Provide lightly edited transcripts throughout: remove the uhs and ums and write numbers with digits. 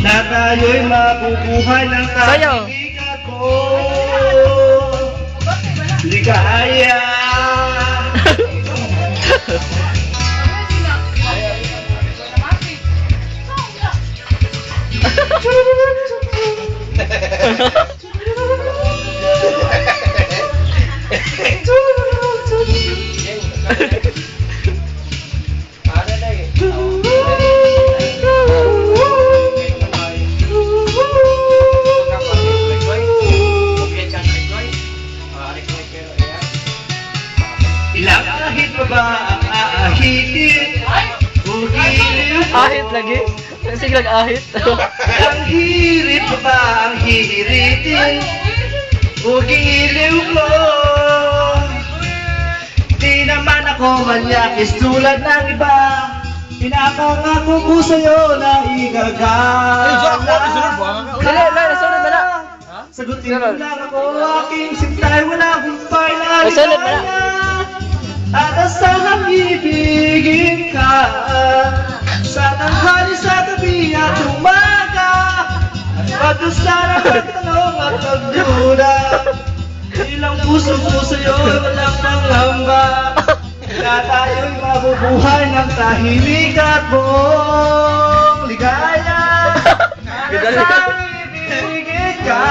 na tayo'y mabubuhay ng Sayo. tahimik ko. Ligaya. Ilang ahit pa ba ang aahitin? Ugiliw ko. Ahit lagi. Sige lang ahit. Ang hirit pa ba ang hihiritin? Ugiliw ko. Di naman ako manyakis tulad ng iba. Pinapangako ko sa'yo na igagala. Dali, nasunod mo na. Sagutin mo lang ako, aking sintay, wala humpay na Nasunod mo na. at asahang ibigin ka sa tanghali, sa gabi at umaga. Pagdasal at pagtanong at pagduda, ilang puso ko sa'yo walang pangamba, na tayo'y mabubuhay ng tahimik at buong ligaya. At asahang ibigin ka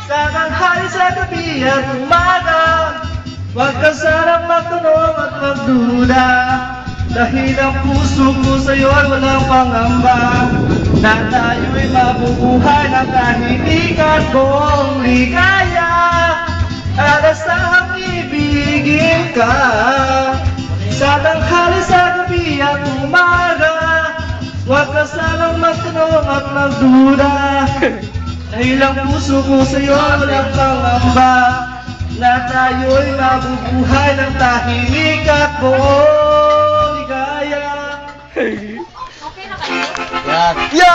sa tanghali, sa gabi at umaga. Huwag ka sanang magtanong at magduda, dahil ang puso ko sa'yo ay walang pangamba, na tayo'y mabubuhay ng tahimik at buong ligaya. At asahang ibigin ka sa tanghali, sa gabi at umaga. Huwag ka sanang magtanong at magduda, dahil ang puso ko sa'yo ay walang pangamba, na tayo'y mabubuhay ng tahimik at buong ligaya. Yo!